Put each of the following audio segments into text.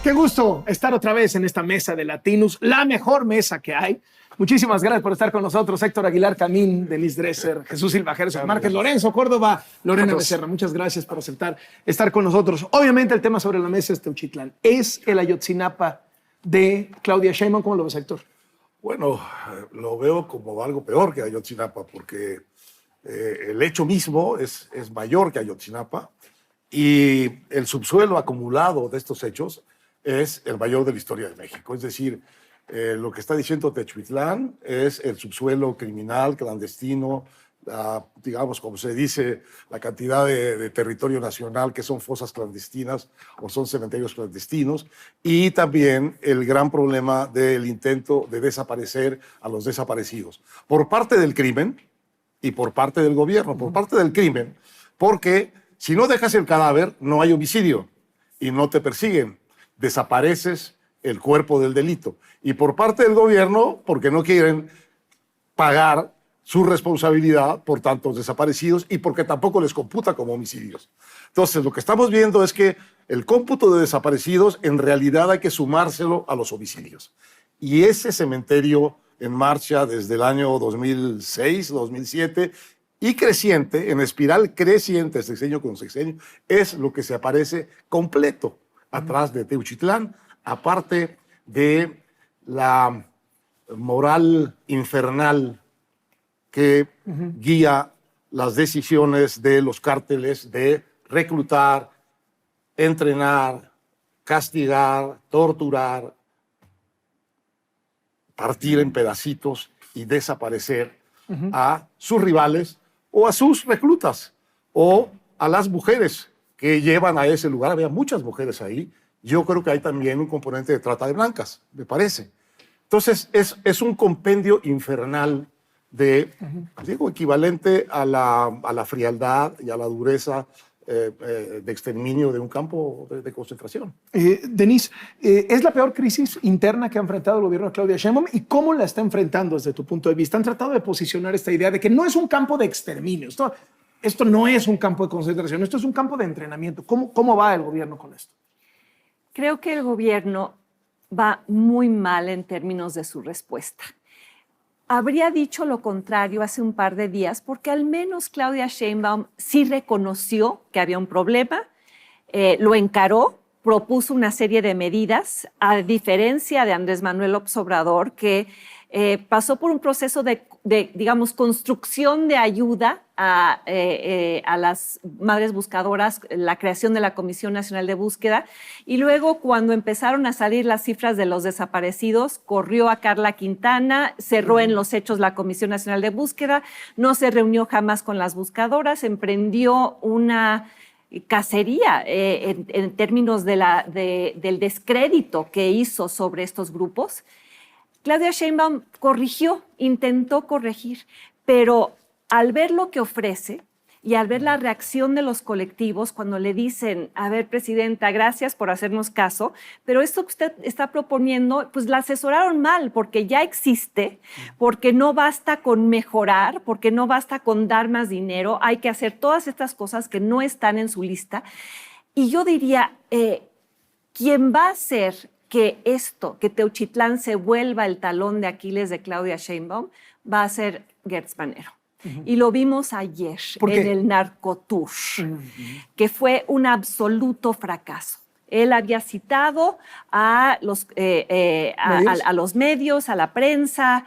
Qué gusto estar otra vez en esta mesa de Latinos, la mejor mesa que hay. Muchísimas gracias por estar con nosotros, Héctor Aguilar Camín, Denise Dresser, Jesús Silva Gerson Márquez, Lorenzo Córdoba, Lorena Becerra. Muchas gracias por aceptar estar con nosotros. Obviamente el tema sobre la mesa es Teuchitlán. ¿Es el Ayotzinapa de Claudia Sheinbaum? ¿Cómo lo ves, Héctor? Bueno, lo veo como algo peor que Ayotzinapa, porque el hecho mismo es mayor que Ayotzinapa y el subsuelo acumulado de estos hechos es el mayor de la historia de México. Es decir, lo que está diciendo Teuchitlán es el subsuelo criminal, clandestino, digamos, como se dice, la cantidad de territorio nacional que son fosas clandestinas o son cementerios clandestinos, y también el gran problema del intento de desaparecer a los desaparecidos por parte del crimen y por parte del gobierno. Por parte del crimen, porque si no dejas el cadáver, no hay homicidio y no te persiguen, desapareces el cuerpo del delito. Y por parte del gobierno, porque no quieren pagar su responsabilidad por tantos desaparecidos y porque tampoco les computa como homicidios. Entonces, lo que estamos viendo es que el cómputo de desaparecidos en realidad hay que sumárselo a los homicidios. Y ese cementerio en marcha desde el año 2006, 2007 y creciente, en espiral creciente, sexenio con sexenio, es lo que se aparece completo atrás de Teuchitlán, aparte de la moral infernal que guía las decisiones de los cárteles de reclutar, entrenar, castigar, torturar, partir en pedacitos y desaparecer a sus rivales o a sus reclutas o a las mujeres que llevan a ese lugar. Había muchas mujeres ahí. Yo creo que hay también un componente de trata de blancas, me parece. Entonces, es un compendio infernal de, digo, equivalente a la frialdad y a la dureza de exterminio de un campo de concentración. Denise, ¿es la peor crisis interna que ha enfrentado el gobierno de Claudia Sheinbaum y cómo la está enfrentando desde tu punto de vista? Han tratado de posicionar esta idea de que no es un campo de exterminio. Esto no es un campo de concentración, esto es un campo de entrenamiento. ¿Cómo va el gobierno con esto? Creo que el gobierno va muy mal en términos de su respuesta. Habría dicho lo contrario hace un par de días, porque al menos Claudia Sheinbaum sí reconoció que había un problema, lo encaró, propuso una serie de medidas, a diferencia de Andrés Manuel López Obrador, que pasó por un proceso de, digamos, construcción de ayuda a las madres buscadoras, la creación de la Comisión Nacional de Búsqueda, y luego cuando empezaron a salir las cifras de los desaparecidos, corrió a Carla Quintana, cerró en los hechos la Comisión Nacional de Búsqueda, no se reunió jamás con las buscadoras, emprendió una cacería en términos del descrédito que hizo sobre estos grupos. Claudia Sheinbaum corrigió, intentó corregir, pero al ver lo que ofrece y al ver la reacción de los colectivos cuando le dicen, a ver, presidenta, gracias por hacernos caso, pero esto que usted está proponiendo, pues la asesoraron mal, porque ya existe, porque no basta con mejorar, porque no basta con dar más dinero, hay que hacer todas estas cosas que no están en su lista. Y yo diría, ¿quién va a hacer que Teuchitlán se vuelva el talón de Aquiles de Claudia Sheinbaum? Va a ser Gertz Manero. Y lo vimos ayer en el Narcotour, que fue un absoluto fracaso. Él había citado a los medios, a la prensa,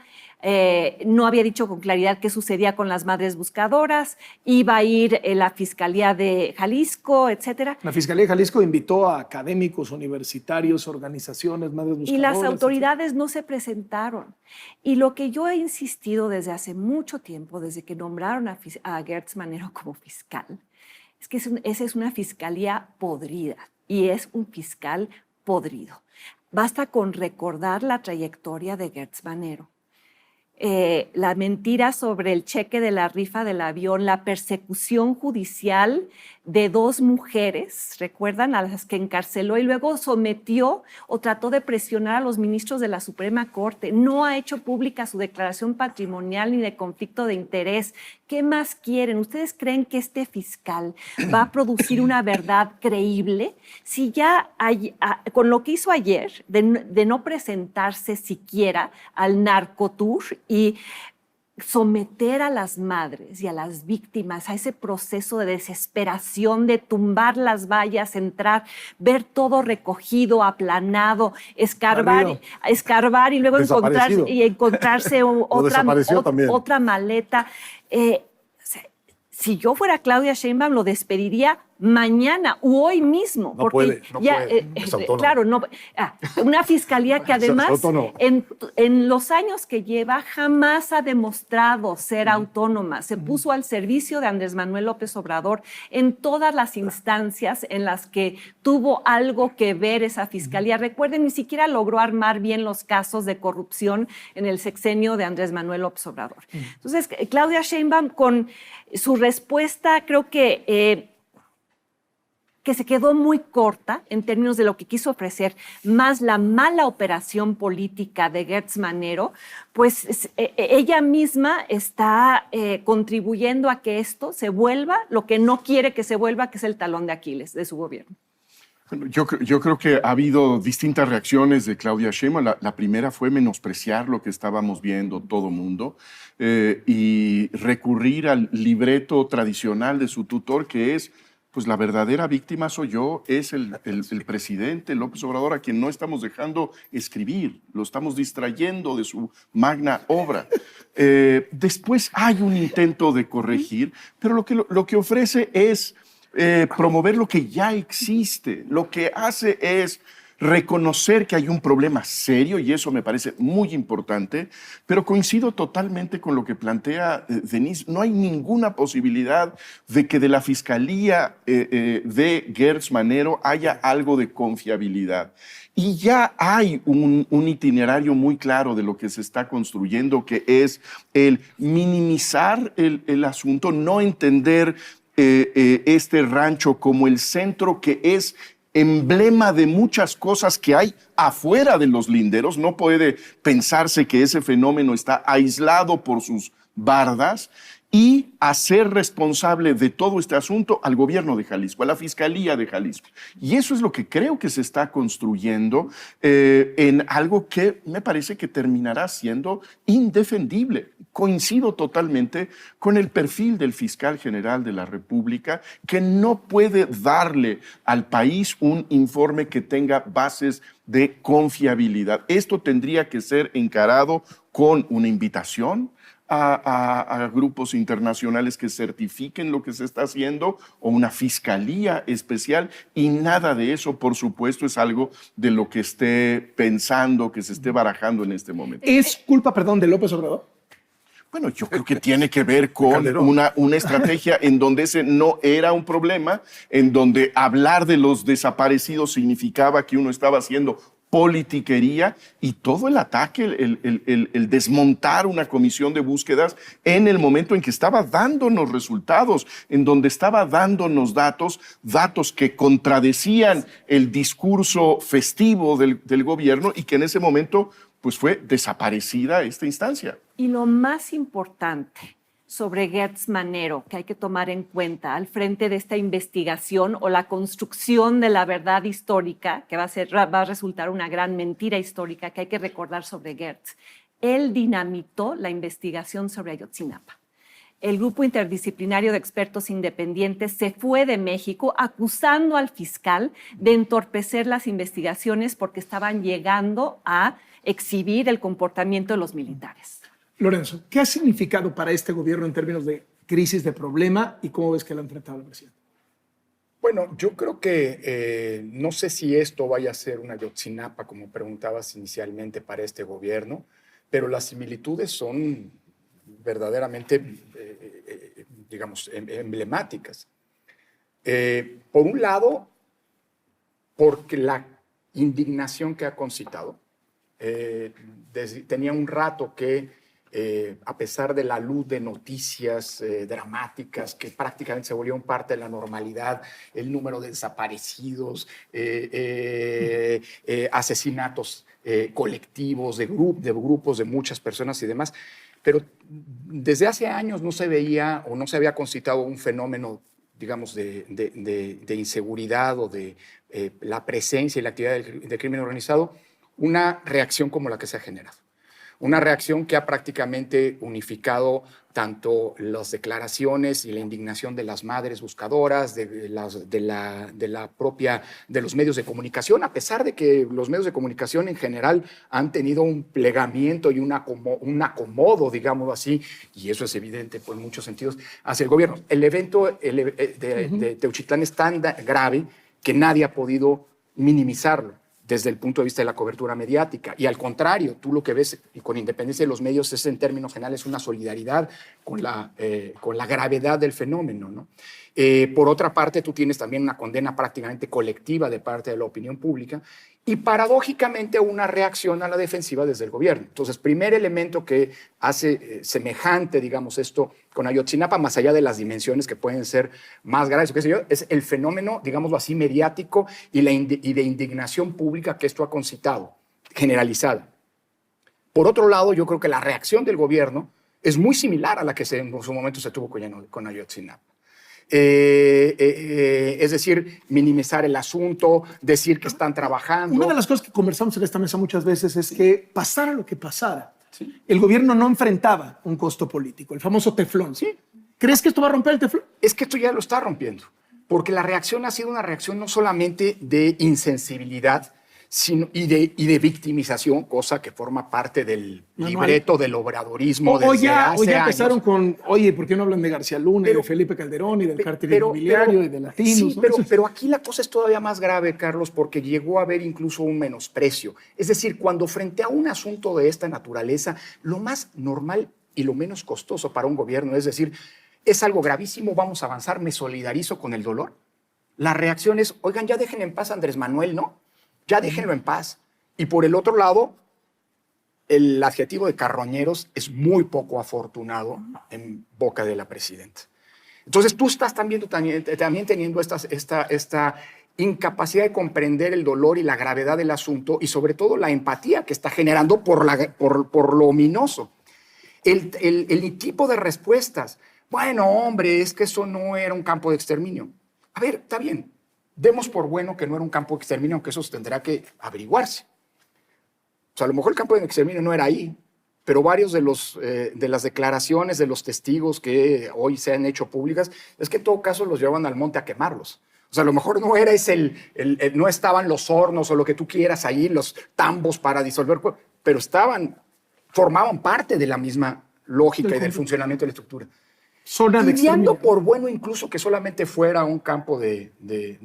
no había dicho con claridad qué sucedía con las madres buscadoras, iba a ir la Fiscalía de Jalisco, etcétera. La Fiscalía de Jalisco invitó a académicos, universitarios, organizaciones, madres buscadoras. Y las autoridades no se presentaron. Y lo que yo he insistido desde hace mucho tiempo, desde que nombraron a Gertz Manero como fiscal, es que esa es una fiscalía podrida y es un fiscal podrido. Basta con recordar la trayectoria de Gertz Manero. la mentira sobre el cheque de la rifa del avión, la persecución judicial de 2 mujeres, ¿recuerdan? A las que encarceló y luego sometió o trató de presionar a los ministros de la Suprema Corte. No ha hecho pública su declaración patrimonial ni de conflicto de interés. ¿Qué más quieren? ¿Ustedes creen que este fiscal va a producir una verdad creíble? Si ya con lo que hizo ayer, de no presentarse siquiera al narcotour y someter a las madres y a las víctimas a ese proceso de desesperación, de tumbar las vallas, entrar, ver todo recogido, aplanado, escarbar y luego encontrarse otra maleta. Si yo fuera Claudia Sheinbaum, lo despediría mañana u hoy mismo. No puede. Es autónomo. Claro, una fiscalía que además en los años que lleva jamás ha demostrado ser autónoma. Se puso al servicio de Andrés Manuel López Obrador en todas las instancias en las que tuvo algo que ver esa fiscalía. Recuerden, ni siquiera logró armar bien los casos de corrupción en el sexenio de Andrés Manuel López Obrador. Entonces, Claudia Sheinbaum, con su respuesta, creo que se quedó muy corta en términos de lo que quiso ofrecer, más la mala operación política de Gertz Manero, pues ella misma está contribuyendo a que esto se vuelva lo que no quiere que se vuelva, que es el talón de Aquiles de su gobierno. Bueno, yo creo que ha habido distintas reacciones de Claudia Sheinbaum. La primera fue menospreciar lo que estábamos viendo todo mundo y recurrir al libreto tradicional de su tutor, que es: pues la verdadera víctima soy yo, es el presidente López Obrador, a quien no estamos dejando escribir, lo estamos distrayendo de su magna obra. Después hay un intento de corregir, pero lo que ofrece es promover lo que ya existe. Lo que hace es reconocer que hay un problema serio, y eso me parece muy importante, pero coincido totalmente con lo que plantea Denise. No hay ninguna posibilidad de que de la fiscalía de Gertz Manero haya algo de confiabilidad. Y ya hay un itinerario muy claro de lo que se está construyendo, que es el minimizar el asunto, no entender este rancho como el centro que es emblema de muchas cosas que hay afuera de los linderos. No puede pensarse que ese fenómeno está aislado por sus bardas, y hacer responsable de todo este asunto al gobierno de Jalisco, a la Fiscalía de Jalisco. Y eso es lo que creo que se está construyendo en algo que me parece que terminará siendo indefendible. Coincido totalmente con el perfil del fiscal general de la República, que no puede darle al país un informe que tenga bases de confiabilidad. Esto tendría que ser encarado con una invitación a grupos internacionales que certifiquen lo que se está haciendo, o una fiscalía especial, y nada de eso, por supuesto, es algo de lo que esté pensando, que se esté barajando en este momento. ¿Es culpa, de López Obrador? Bueno, yo creo que tiene que ver con una estrategia en donde ese no era un problema, en donde hablar de los desaparecidos significaba que uno estaba haciendo politiquería, y todo el ataque, el desmontar una comisión de búsquedas en el momento en que estaba dándonos resultados, en donde estaba dándonos datos que contradecían el discurso festivo del gobierno, y que en ese momento pues fue desaparecida esta instancia. Y lo más importante sobre Gertz Manero, que hay que tomar en cuenta al frente de esta investigación o la construcción de la verdad histórica, que va a resultar una gran mentira histórica que hay que recordar sobre Gertz. Él dinamitó la investigación sobre Ayotzinapa. El grupo interdisciplinario de expertos independientes se fue de México acusando al fiscal de entorpecer las investigaciones porque estaban llegando a exhibir el comportamiento de los militares. Lorenzo, ¿qué ha significado para este gobierno en términos de crisis, de problema, y cómo ves que lo ha enfrentado el presidente? Bueno, yo creo que no sé si esto vaya a ser una Ayotzinapa, como preguntabas inicialmente, para este gobierno, pero las similitudes son verdaderamente, digamos, emblemáticas. Por un lado, porque la indignación que ha concitado, tenía un rato que a pesar de la luz de noticias dramáticas que prácticamente se volvieron parte de la normalidad, el número de desaparecidos, asesinatos colectivos de grupos de muchas personas y demás, pero desde hace años no se veía o no se había constatado un fenómeno, digamos, de inseguridad o de la presencia y la actividad del crimen organizado, una reacción como la que se ha generado. Una reacción que ha prácticamente unificado tanto las declaraciones y la indignación de las madres buscadoras, de los medios de comunicación, a pesar de que los medios de comunicación en general han tenido un plegamiento y un acomodo, digamos así, y eso es evidente por muchos sentidos, hacia el gobierno. El evento de Teuchitlán es tan grave que nadie ha podido minimizarlo desde el punto de vista de la cobertura mediática. Y al contrario, tú lo que ves, y con independencia de los medios, es en términos generales una solidaridad con la gravedad del fenómeno, ¿no? Por otra parte, tú tienes también una condena prácticamente colectiva de parte de la opinión pública y paradójicamente una reacción a la defensiva desde el gobierno. Entonces, primer elemento que hace semejante, digamos, esto con Ayotzinapa, más allá de las dimensiones que pueden ser más graves, qué sé yo, es el fenómeno, digámoslo así, mediático y de indignación pública que esto ha concitado, generalizada. Por otro lado, yo creo que la reacción del gobierno es muy similar a la que en su momento se tuvo con Ayotzinapa. Es decir, minimizar el asunto, decir que están trabajando. Una de las cosas que conversamos en esta mesa muchas veces es que pasara lo que pasara, ¿sí?, el gobierno no enfrentaba un costo político, el famoso teflón. Sí. ¿Crees que esto va a romper el teflón? Es que esto ya lo está rompiendo, porque la reacción ha sido una reacción no solamente de insensibilidad, y de victimización, cosa que forma parte del libreto del obradorismo o ya empezaron años. Con, oye, ¿por qué no hablan de García Luna y de Felipe Calderón y del cártel inmobiliario y de Latinos? Sí, ¿no? pero aquí la cosa es todavía más grave, Carlos, porque llegó a haber incluso un menosprecio. Es decir, cuando frente a un asunto de esta naturaleza, lo más normal y lo menos costoso para un gobierno es decir, es algo gravísimo, vamos a avanzar, me solidarizo con el dolor. La reacción es, oigan, ya dejen en paz a Andrés Manuel, ¿no? Ya déjenlo en paz. Y por el otro lado, el adjetivo de carroñeros es muy poco afortunado en boca de la presidenta. Entonces tú estás también teniendo esta incapacidad de comprender el dolor y la gravedad del asunto y sobre todo la empatía que está generando por lo ominoso. El tipo de respuestas. Bueno, hombre, es que eso no era un campo de exterminio. A ver, está bien. Demos por bueno que no era un campo de exterminio, aunque eso tendrá que averiguarse. O sea, a lo mejor el campo de exterminio no era ahí, pero varios de las declaraciones de los testigos que hoy se han hecho públicas es que en todo caso los llevaban al monte a quemarlos. O sea, a lo mejor no era no estaban los hornos o lo que tú quieras ahí, los tambos para disolver, pero formaban parte de la misma lógica y del funcionamiento de la estructura. Dando por bueno incluso que solamente fuera un campo de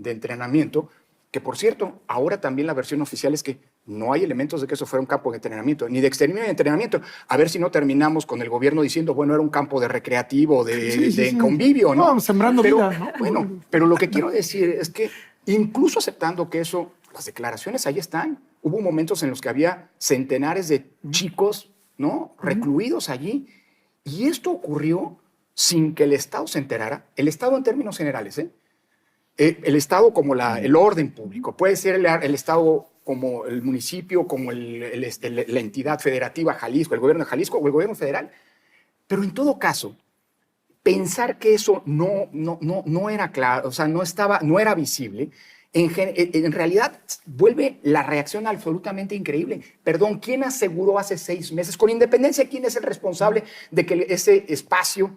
entrenamiento, que por cierto, ahora también la versión oficial es que no hay elementos de que eso fuera un campo de entrenamiento, ni de exterminio ni de entrenamiento. A ver si no terminamos con el gobierno diciendo, bueno, era un campo de recreativo, de convivio, ¿no? No, sembrando vida, ¿no? Bueno, pero lo que quiero decir es que incluso aceptando que eso, las declaraciones ahí están. Hubo momentos en los que había centenares de chicos, ¿no?, recluidos allí, y esto ocurrió sin que el Estado se enterara. El Estado en términos generales, el Estado como el orden público, puede ser el Estado como el municipio, como la entidad federativa Jalisco, el gobierno de Jalisco o el gobierno federal. Pero en todo caso, pensar que eso no era claro, o sea, no era visible, en realidad vuelve la reacción absolutamente increíble. Perdón, ¿quién aseguró hace 6 meses, con independencia de quién es el responsable de que ese espacio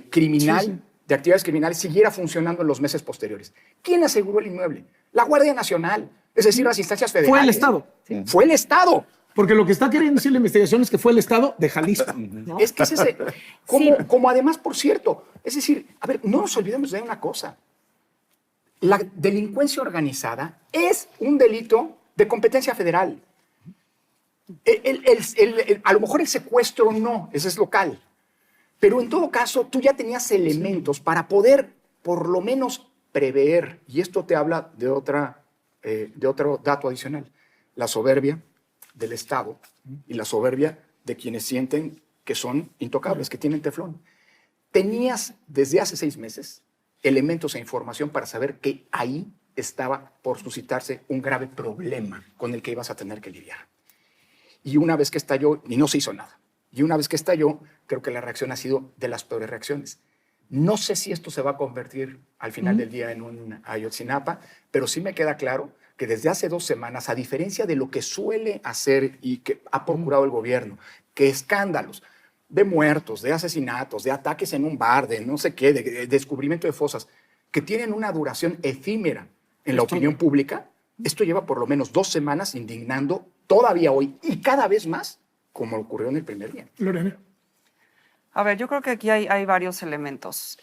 criminal, de actividades criminales, siguiera funcionando en los meses posteriores? ¿Quién aseguró el inmueble? La Guardia Nacional, es decir, las instancias federales. Fue el Estado. Sí. Fue el Estado. Porque lo que está queriendo decir la investigación es que fue el Estado de Jalisco. ¿No? Es que es ese. Como además, por cierto, es decir, a ver, no nos olvidemos de una cosa. La delincuencia organizada es un delito de competencia federal. A lo mejor el secuestro no, ese es local. Pero en todo caso, tú ya tenías elementos para poder, por lo menos, prever. Y esto te habla de otro dato adicional. La soberbia del Estado y la soberbia de quienes sienten que son intocables, que tienen teflón. Tenías desde hace 6 meses elementos e información para saber que ahí estaba por suscitarse un grave problema con el que ibas a tener que lidiar. Y una vez que estalló, y no se hizo nada, y una vez que estalló, creo que la reacción ha sido de las peores reacciones. No sé si esto se va a convertir al final del día en un Ayotzinapa, pero sí me queda claro que desde hace 2 semanas, a diferencia de lo que suele hacer y que ha procurado el gobierno, que escándalos de muertos, de asesinatos, de ataques en un bar, de no sé qué, de descubrimiento de fosas, que tienen una duración efímera en la opinión pública, esto lleva por lo menos 2 semanas indignando todavía hoy y cada vez más, como ocurrió en el primer día. Lorena. A ver, yo creo que aquí hay varios elementos.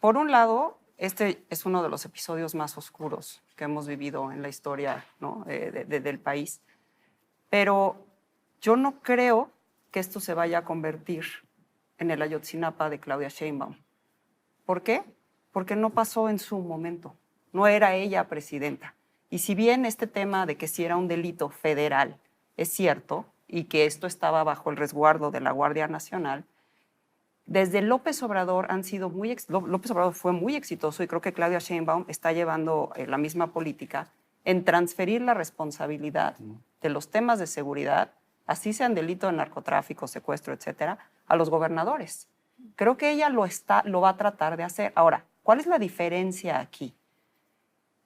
Por un lado, este es uno de los episodios más oscuros que hemos vivido en la historia, ¿no? Del país. Pero yo no creo que esto se vaya a convertir en el Ayotzinapa de Claudia Sheinbaum. ¿Por qué? Porque no pasó en su momento. No era ella presidenta. Y si bien este tema de que si era un delito federal es cierto y que esto estaba bajo el resguardo de la Guardia Nacional, desde López Obrador López Obrador fue muy exitoso y creo que Claudia Sheinbaum está llevando la misma política en transferir la responsabilidad de los temas de seguridad, así sean delito de narcotráfico, secuestro, etcétera, a los gobernadores. Creo que ella lo va a tratar de hacer. Ahora, ¿cuál es la diferencia aquí?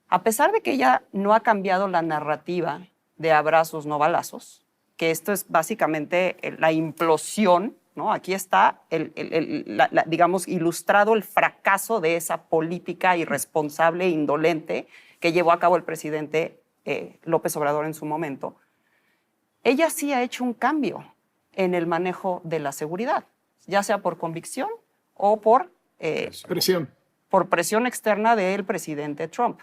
A pesar de que ella no ha cambiado la narrativa de abrazos, no balazos, que esto es básicamente la implosión, ¿no? Aquí está, digamos, ilustrado el fracaso de esa política irresponsable e indolente que llevó a cabo el presidente López Obrador en su momento. Ella sí ha hecho un cambio en el manejo de la seguridad, ya sea por convicción o por presión externa del presidente Trump.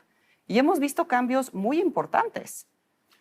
Y hemos visto cambios muy importantes.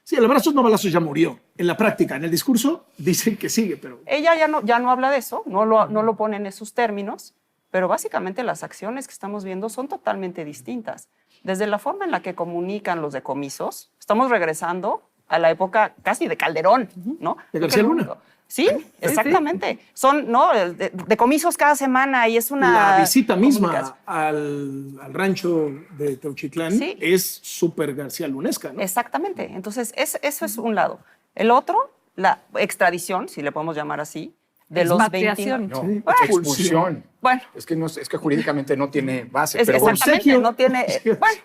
Sí, el abrazos no balazos ya murió. En la práctica, en el discurso, dicen que sigue, pero... Ella ya no habla de eso, no lo pone en esos términos, pero básicamente las acciones que estamos viendo son totalmente distintas. Desde la forma en la que comunican los decomisos, estamos regresando a la época casi de Calderón, ¿no? De García Luna. Sí, exactamente. Son, ¿no? Decomisos cada semana y es una... La visita misma al rancho de Teuchitlán es súper García Lunesca, ¿no? Exactamente. Entonces, eso es un lado. El otro, la extradición, si le podemos llamar así, de los 20... No, Sí. expulsión. Bueno. Es que jurídicamente no tiene base. Es, pero bueno. exactamente, no tiene... Bueno,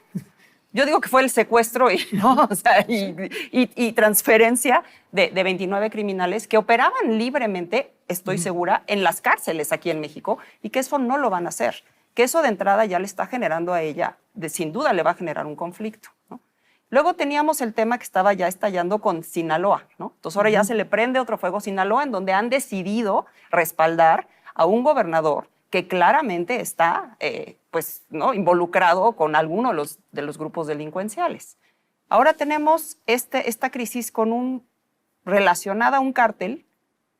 yo digo que fue el secuestro y transferencia de 29 criminales que operaban libremente, estoy segura, en las cárceles aquí en México y que eso no lo van a hacer. Que eso de entrada ya le está generando a ella, sin duda le va a generar un conflicto, ¿no? Luego teníamos el tema que estaba ya estallando con Sinaloa, ¿no? Entonces ahora ya se le prende otro fuego a Sinaloa, en donde han decidido respaldar a un gobernador que claramente está pues, ¿no? involucrado con alguno de los grupos delincuenciales. Ahora tenemos esta crisis relacionada a un cártel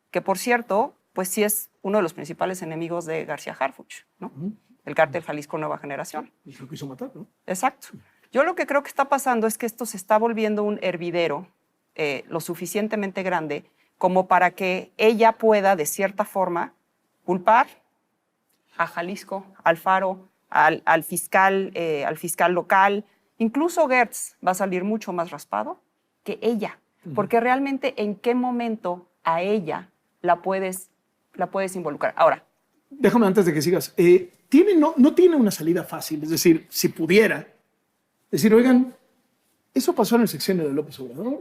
que, por cierto, pues sí es uno de los principales enemigos de García Harfuch, ¿no? El cártel Jalisco Nueva Generación. Y lo quiso matar, ¿no? Exacto. Yo lo que creo que está pasando es que esto se está volviendo un hervidero lo suficientemente grande como para que ella pueda, de cierta forma, culpar a Jalisco, al Faro, al fiscal local. Incluso Gertz va a salir mucho más raspado que ella, porque realmente en qué momento a ella la puedes involucrar. Ahora, déjame antes de que sigas. No tiene una salida fácil, es decir, si pudiera decir, oigan, eso pasó en el sexenio de López Obrador.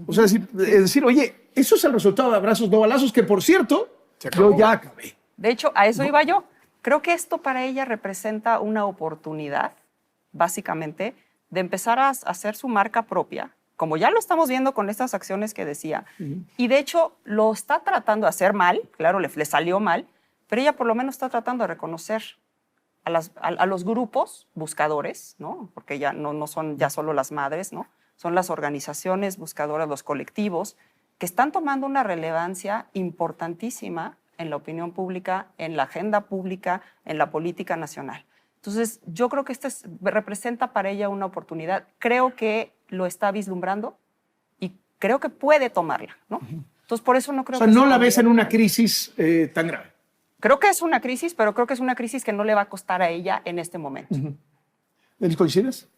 O sea, es decir, oye, eso es el resultado de abrazos no balazos, que por cierto, yo ya acabé. De hecho, a eso iba yo. Creo que esto para ella representa una oportunidad, básicamente, de empezar a hacer su marca propia, como ya lo estamos viendo con estas acciones que decía. Y de hecho, lo está tratando de hacer mal, claro, le salió mal, pero ella por lo menos está tratando de reconocer a los grupos buscadores, ¿no? Porque ya no son ya solo las madres, ¿no? Son las organizaciones buscadoras, los colectivos, que están tomando una relevancia importantísima en la opinión pública, en la agenda pública, en la política nacional. Entonces, yo creo que representa para ella una oportunidad. Creo que lo está vislumbrando y creo que puede tomarla, ¿no? Entonces, por eso no creo O sea, que no sea la ves en gobierno. una crisis tan grave. Creo que es una crisis, pero creo que es una crisis que no le va a costar a ella en este momento. ¿Denis, coincides?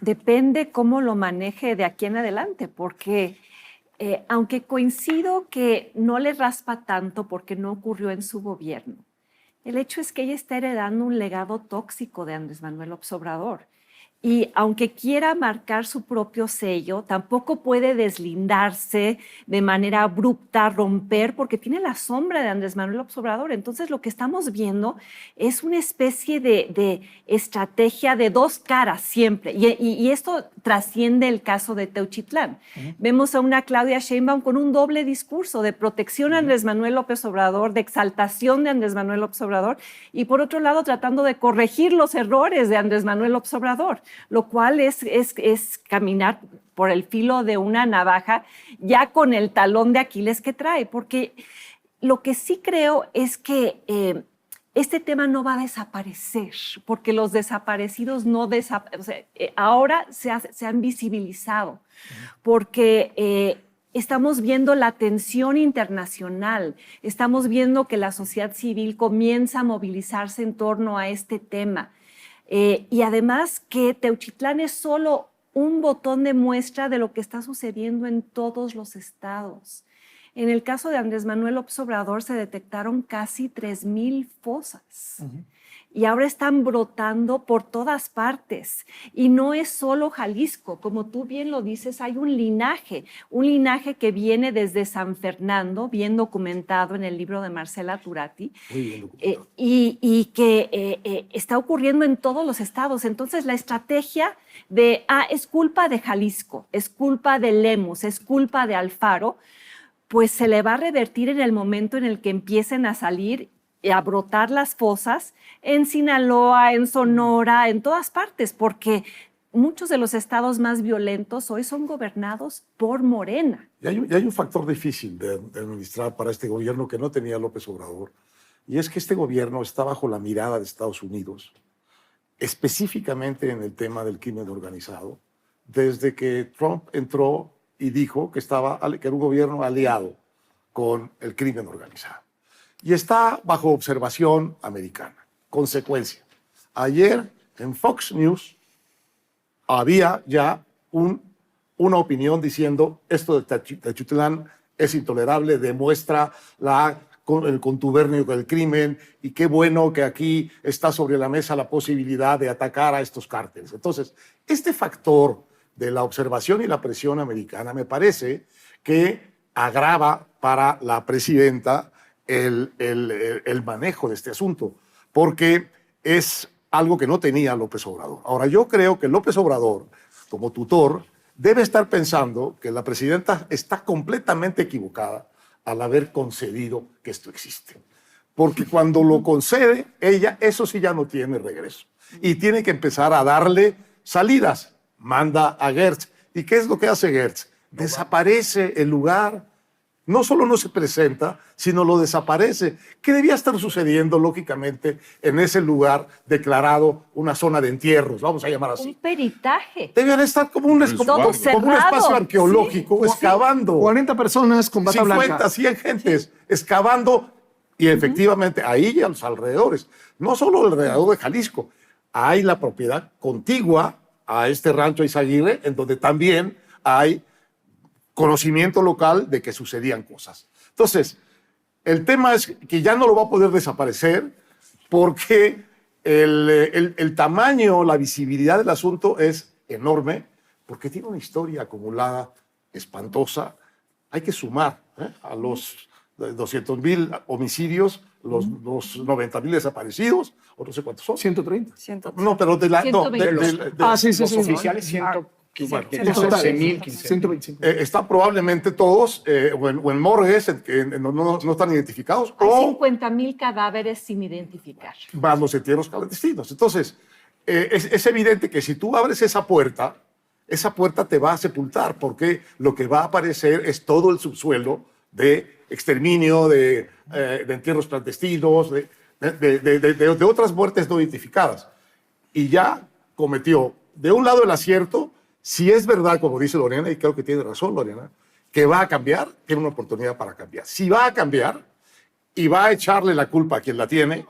Depende cómo lo maneje de aquí en adelante, porque aunque coincido que no le raspa tanto porque no ocurrió en su gobierno, el hecho es que ella está heredando un legado tóxico de Andrés Manuel López Obrador. Y aunque quiera marcar su propio sello, tampoco puede deslindarse de manera abrupta, romper, porque tiene la sombra de Andrés Manuel López Obrador. Entonces, lo que estamos viendo es una especie de estrategia de dos caras siempre. Y esto trasciende el caso de Teuchitlán. Vemos a una Claudia Sheinbaum con un doble discurso de protección a Andrés Manuel López Obrador, de exaltación de Andrés Manuel López Obrador, y por otro lado, tratando de corregir los errores de Andrés Manuel López Obrador, lo cual es caminar por el filo de una navaja ya con el talón de Aquiles que trae, porque lo que sí creo es que este tema no va a desaparecer, porque los desaparecidos no desaparecen, ahora se han visibilizado, porque estamos viendo la tensión internacional, estamos viendo que la sociedad civil comienza a movilizarse en torno a este tema. Y además que Teuchitlán es solo un botón de muestra de lo que está sucediendo en todos los estados. En el caso de Andrés Manuel López Obrador se detectaron casi 3,000 fosas. Y ahora están brotando por todas partes. Y no es solo Jalisco, como tú bien lo dices, hay un linaje que viene desde San Fernando, bien documentado en el libro de Marcela Turati, y que está ocurriendo en todos los estados. Entonces, la estrategia de, es culpa de Jalisco, es culpa de Lemus, es culpa de Alfaro, pues se le va a revertir en el momento en el que empiecen a salir a brotar las fosas en Sinaloa, en Sonora, en todas partes, porque muchos de los estados más violentos hoy son gobernados por Morena. Y hay un factor difícil de administrar para este gobierno que no tenía López Obrador, y es que este gobierno está bajo la mirada de Estados Unidos, específicamente en el tema del crimen organizado, desde que Trump entró y dijo que era un gobierno aliado con el crimen organizado. Y está bajo observación americana. Consecuencia, ayer en Fox News había ya una opinión diciendo esto de Teuchitlán es intolerable, demuestra el contubernio del crimen y qué bueno que aquí está sobre la mesa la posibilidad de atacar a estos cárteles. Entonces, este factor de la observación y la presión americana me parece que agrava para la presidenta el manejo de este asunto, porque es algo que no tenía López Obrador. Ahora, yo creo que López Obrador, como tutor, debe estar pensando que la presidenta está completamente equivocada al haber concedido que esto existe. Porque cuando lo concede, ella, eso sí ya no tiene regreso. Y tiene que empezar a darle salidas. Manda a Gertz. ¿Y qué es lo que hace Gertz? Desaparece el lugar. No solo no se presenta, sino lo desaparece. ¿Qué debía estar sucediendo, lógicamente, en ese lugar declarado una zona de entierros, vamos a llamar así? Un peritaje. Debían estar como un espacio arqueológico, sí, excavando. 40 personas con bata 50, blanca. 100 gentes, excavando. Y efectivamente, ahí y a los alrededores. No solo alrededor de Jalisco. Hay la propiedad contigua a este rancho Izaguirre, en donde también hay conocimiento local de que sucedían cosas. Entonces, el tema es que ya no lo va a poder desaparecer porque el tamaño, la visibilidad del asunto es enorme, porque tiene una historia acumulada espantosa. Hay que sumar a los 200,000 homicidios, los 90,000 desaparecidos, o no sé cuántos son. 130. No, pero de 120. Los oficiales 114,000, 125. están probablemente todos o en morgues no están identificados, Hay o 50,000 cadáveres sin identificar. van los entierros clandestinos. Entonces, es evidente que si tú abres esa puerta te va a sepultar, porque lo que va a aparecer es todo el subsuelo de exterminio, de entierros clandestinos, de otras muertes no identificadas. Y ya cometió, de un lado, el acierto. Si es verdad, como dice Lorena, y creo que tiene razón Lorena, que va a cambiar, tiene una oportunidad para cambiar. Si va a cambiar y va a echarle la culpa a quien la tiene,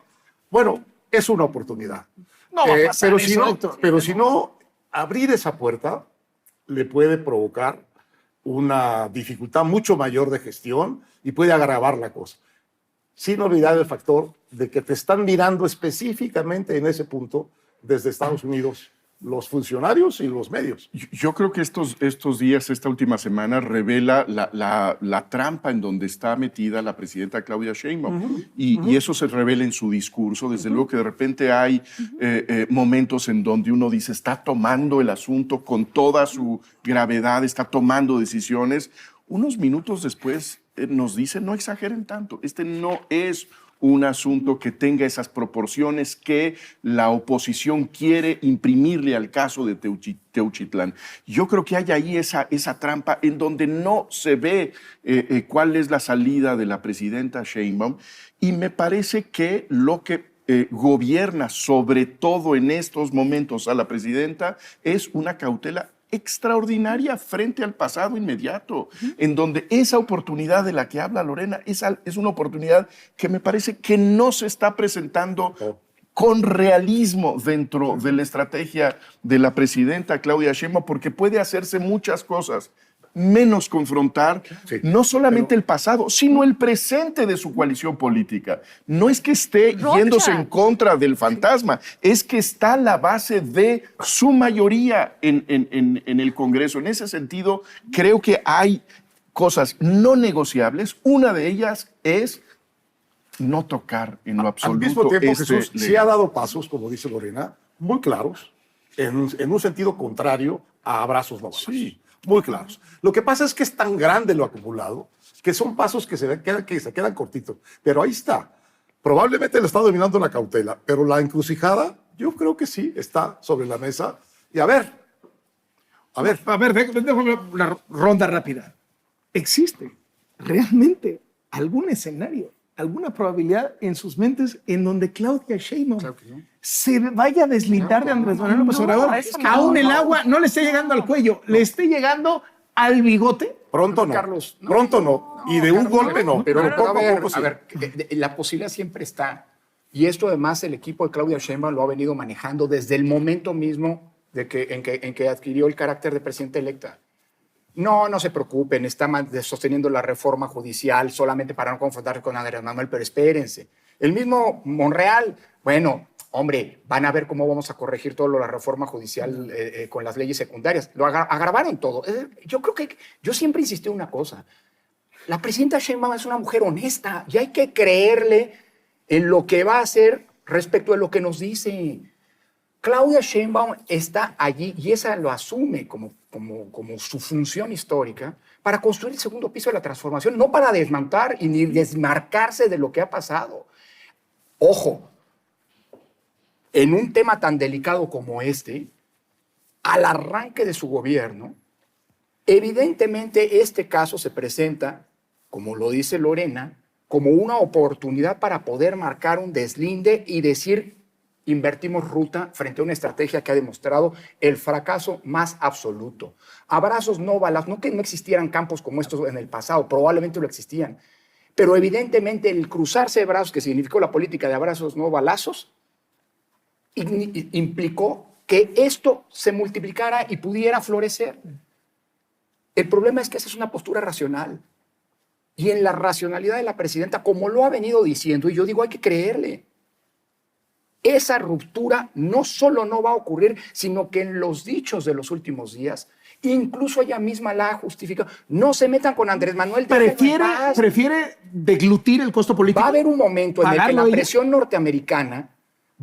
bueno, es una oportunidad. No va a pasar pero eso, si no, Héctor. pero si no, abrir esa puerta le puede provocar una dificultad mucho mayor de gestión y puede agravar la cosa. Sin olvidar el factor de que te están mirando específicamente en ese punto desde Estados Unidos los funcionarios y los medios. Yo creo que estos días, esta última semana, revela la trampa en donde está metida la presidenta Claudia Sheinbaum. Y eso se revela en su discurso. Desde luego que de repente hay momentos en donde uno dice, está tomando el asunto con toda su gravedad, está tomando decisiones. Unos minutos después nos dice, no exageren tanto, este no es un asunto que tenga esas proporciones que la oposición quiere imprimirle al caso de Teuchitlán. Yo creo que hay ahí esa trampa en donde no se ve cuál es la salida de la presidenta Sheinbaum, y me parece que lo que gobierna sobre todo en estos momentos a la presidenta es una cautela extraordinaria frente al pasado inmediato, en donde esa oportunidad de la que habla Lorena es una oportunidad que me parece que no se está presentando con realismo dentro de la estrategia de la presidenta Claudia Sheinbaum, porque puede hacerse muchas cosas, menos confrontar no solamente el pasado, sino el presente de su coalición política. No es que esté yéndose en contra del fantasma, es que está la base de su mayoría en el Congreso. En ese sentido, creo que hay cosas no negociables. Una de ellas es no tocar en lo absoluto. Al mismo tiempo, Jesús ley. sí ha dado pasos, como dice Lorena, muy claros, en un sentido contrario a abrazos no balazos. Sí, muy claros. Lo que pasa es que es tan grande lo acumulado que son pasos que se quedan cortitos. Pero ahí está. Probablemente le está dominando la cautela, pero la encrucijada yo creo que sí está sobre la mesa. Y a ver, déjame una ronda rápida. ¿Existe realmente algún escenario, alguna probabilidad en sus mentes en donde Claudia Sheinbaum se vaya a deslindar de Andrés Manuel López Obrador? Aún el agua no le esté llegando al cuello, le esté llegando al bigote. Pronto no, Carlos, pronto no. Y de un golpe no, pero poco a poco sí. A ver, la posibilidad siempre está. Y esto además el equipo de Claudia Sheinbaum lo ha venido manejando desde el momento mismo en que adquirió el carácter de presidenta electa. No se preocupen, está sosteniendo la reforma judicial solamente para no confrontar con Andrés Manuel, pero espérense. El mismo Monreal, bueno, hombre, van a ver cómo vamos a corregir todo la reforma judicial con las leyes secundarias. Lo agravaron todo. Yo siempre insistí en una cosa. La presidenta Sheinbaum es una mujer honesta y hay que creerle en lo que va a hacer respecto de lo que nos dice. Claudia Sheinbaum está allí y esa lo asume como su función histórica para construir el segundo piso de la transformación, no para desmontar y ni desmarcarse de lo que ha pasado. Ojo, en un tema tan delicado como este, al arranque de su gobierno, evidentemente este caso se presenta, como lo dice Lorena, como una oportunidad para poder marcar un deslinde y decir, invertimos ruta frente a una estrategia que ha demostrado el fracaso más absoluto. Abrazos no balazos, no que no existieran campos como estos en el pasado, probablemente lo existían, pero evidentemente el cruzarse de brazos, que significó la política de abrazos no balazos, implicó que esto se multiplicara y pudiera florecer. El problema es que esa es una postura racional. Y en la racionalidad de la presidenta, como lo ha venido diciendo, y yo digo, hay que creerle, esa ruptura no solo no va a ocurrir, sino que en los dichos de los últimos días, incluso ella misma la ha justificado. No se metan con Andrés Manuel. Prefiere deglutir el costo político. Va a haber un momento en el que la presión norteamericana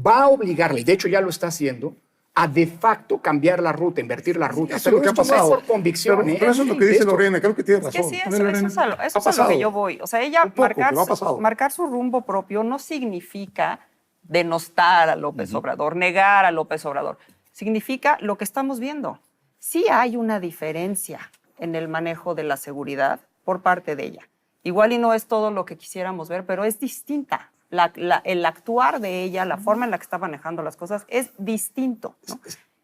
va a obligarle, y de hecho ya lo está haciendo, a de facto cambiar la ruta, invertir la ruta. Eso es lo que ha pasado. No es por convicción. Pero eso es lo que dice Lorena, creo que tiene razón. Es que sí, eso es a lo que yo voy. O sea, ella marcar su rumbo propio no significa denostar a López Obrador, negar a López Obrador. Significa lo que estamos viendo. Sí hay una diferencia en el manejo de la seguridad por parte de ella. Igual y no es todo lo que quisiéramos ver, pero es distinta. El actuar de ella, la forma en la que está manejando las cosas es distinto, ¿no?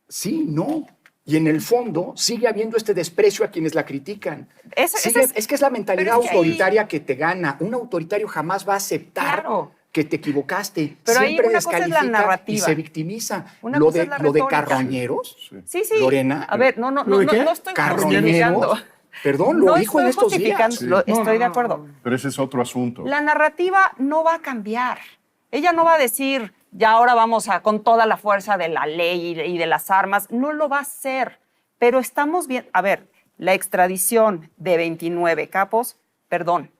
Sí, no. Y en el fondo sigue habiendo este desprecio a quienes la critican. Ese Es que es la mentalidad pero es que autoritaria que te gana. Un autoritario jamás va a aceptar Claro. que te equivocaste. Pero ahí Siempre una cosa es la descalifica y narrativa. se victimiza. Una Lo cosa de, es la lo de retórica. carroñeros, Sí, sí. Lorena. A ver, no ¿Lo de qué? estoy justificando. Carroñeros. Perdón, lo No dijo en estoy estos días. justificando, estoy de acuerdo. Pero ese es otro asunto. La narrativa no va a cambiar. Ella no va a decir, ya ahora vamos a con toda la fuerza de la ley y de las armas. No lo va a hacer. Pero estamos bien. A ver, la extradición de 29 capos, perdón,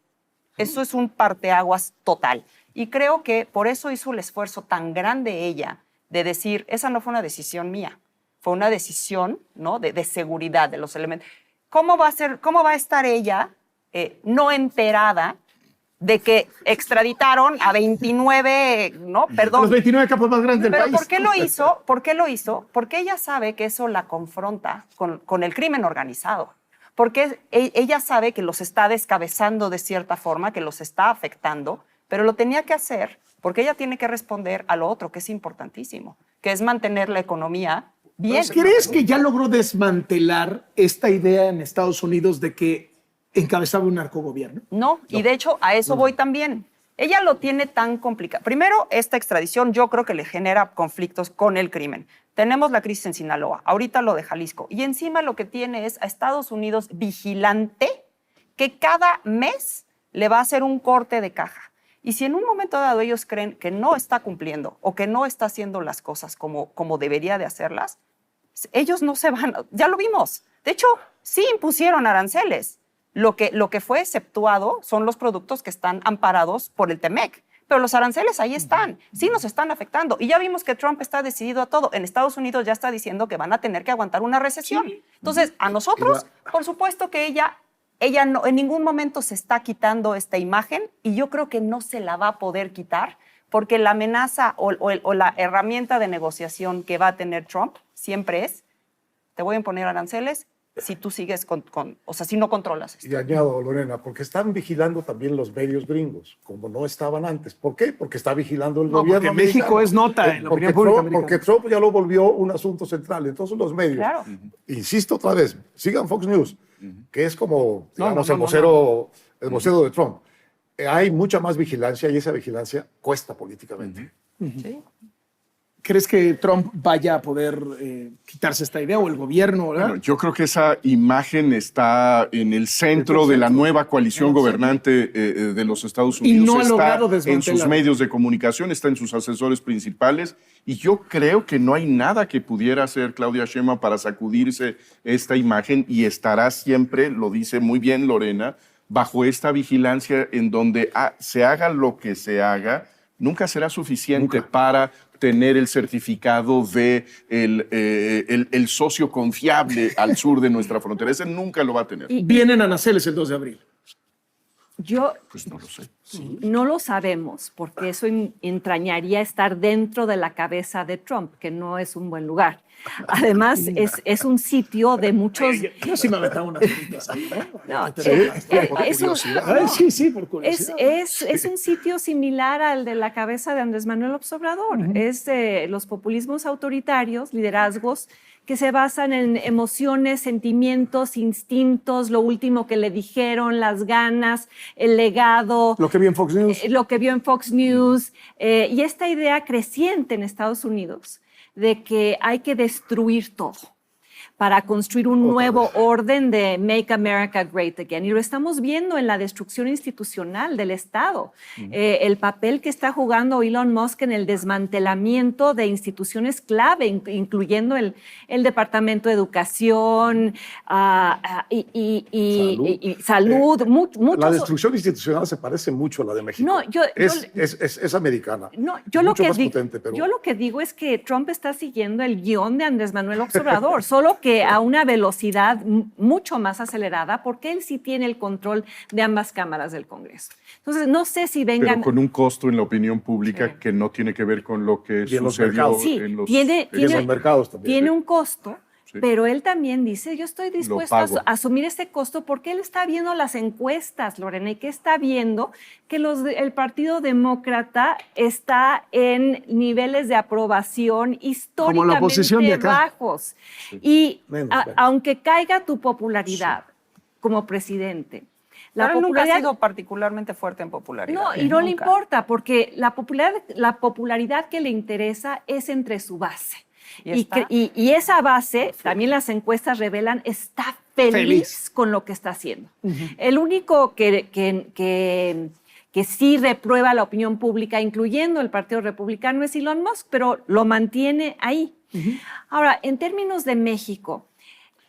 eso es un parteaguas total. Y creo que por eso hizo el esfuerzo tan grande ella de decir, esa no fue una decisión mía, fue una decisión, ¿no?, de seguridad de los elementos. ¿Cómo va a estar ella no enterada de que extraditaron a 29, ¿no? Perdón. Los 29 capos más grandes del Pero país. ¿por qué lo hizo? ¿Por qué lo hizo? Porque ella sabe que eso la confronta con el crimen organizado. Porque ella sabe que los está descabezando de cierta forma, que los está afectando, pero lo tenía que hacer porque ella tiene que responder a lo otro, que es importantísimo, que es mantener la economía bien. ¿Crees que ya logró desmantelar esta idea en Estados Unidos de que encabezaba un narcogobierno? No, y de hecho a eso voy también. Ella lo tiene tan complicado. Primero, esta extradición yo creo que le genera conflictos con el crimen. Tenemos la crisis en Sinaloa, ahorita lo de Jalisco, y encima lo que tiene es a Estados Unidos vigilante que cada mes le va a hacer un corte de caja. Y si en un momento dado ellos creen que no está cumpliendo o que no está haciendo las cosas como debería de hacerlas, ellos no se van, ya lo vimos. De hecho, sí impusieron aranceles. Lo que fue exceptuado son los productos que están amparados por el TEMEC. Pero los aranceles ahí están, sí nos están afectando. Y ya vimos que Trump está decidido a todo. En Estados Unidos ya está diciendo que van a tener que aguantar una recesión. Entonces, a nosotros, por supuesto que ella no, en ningún momento se está quitando esta imagen y yo creo que no se la va a poder quitar porque la amenaza o la herramienta de negociación que va a tener Trump siempre es, te voy a imponer aranceles si tú sigues o sea, si no controlas esto. Y añado, Lorena, porque están vigilando también los medios gringos, como no estaban antes. ¿Por qué? Porque está vigilando el gobierno porque México americano. es nota en la opinión pública americana. Porque Trump ya lo volvió un asunto central. Entonces los medios, Claro. insisto otra vez, sigan Fox News, que es como, digamos, no, el vocero de Trump. Hay mucha más vigilancia y esa vigilancia cuesta políticamente. ¿Sí? ¿Crees que Trump vaya a poder quitarse esta idea o el gobierno? ¿verdad? Bueno, yo creo que esa imagen está en el centro de la nueva coalición gobernante de los Estados Y Unidos. no ha está logrado en sus desmantelarla. medios de comunicación, está en sus asesores principales. Y yo creo que no hay nada que pudiera hacer Claudia Sheinbaum para sacudirse esta imagen y estará siempre, lo dice muy bien Lorena, bajo esta vigilancia en donde se haga lo que se haga, nunca será suficiente para tener el certificado de el socio confiable al sur de nuestra frontera. Ese nunca lo va a tener. Vienen aranceles el 2 de abril. Yo Pues no lo sé. no lo sabemos porque eso entrañaría estar dentro de la cabeza de Trump, que no es un buen lugar. Además, es un sitio de muchos... Yo sí me aventaba unas fritas ahí. No, es por curiosidad. es un sitio similar al de la cabeza de Andrés Manuel López Obrador. Es de los populismos autoritarios, liderazgos que se basan en emociones, sentimientos, instintos, lo último que le dijeron, las ganas, el legado. Lo que vio en Fox News. Lo que vio en Fox News. Y esta idea creciente en Estados Unidos de que hay que destruir todo para construir un nuevo orden de Make America Great Again. Y lo estamos viendo en la destrucción institucional del Estado. El papel que está jugando Elon Musk en el desmantelamiento de instituciones clave, incluyendo el Departamento de Educación y Salud. La destrucción institucional se parece mucho a la de México. No, es americana. No, yo Mucho más potente, pero... lo que digo es que Trump está siguiendo el guión de Andrés Manuel López Obrador, solo que a una velocidad mucho más acelerada, porque él sí tiene el control de ambas cámaras del Congreso. Entonces, no sé si vengan... Pero con un costo en la opinión pública que no tiene que ver con lo que Y en los sucedió mercados. Sí, en los... tiene en los mercados también. tiene un costo, Sí. Pero él también dice, yo estoy dispuesto a pago. asumir este costo porque él está viendo las encuestas, Lorena, y que está viendo que el Partido Demócrata está en niveles de aprobación Como la oposición de históricamente acá. bajos. Y Menos. aunque caiga tu popularidad como presidente, la Pero él nunca ha popularidad sido particularmente fuerte en popularidad. no, y no le Nunca. importa, porque la popularidad que le interesa es entre su base. ¿Y está? Y esa base, también las encuestas revelan, está feliz, Feliz. con lo que está haciendo. El único que sí reprueba la opinión pública, incluyendo el Partido Republicano, es Elon Musk, pero lo mantiene ahí. Ahora, en términos de México,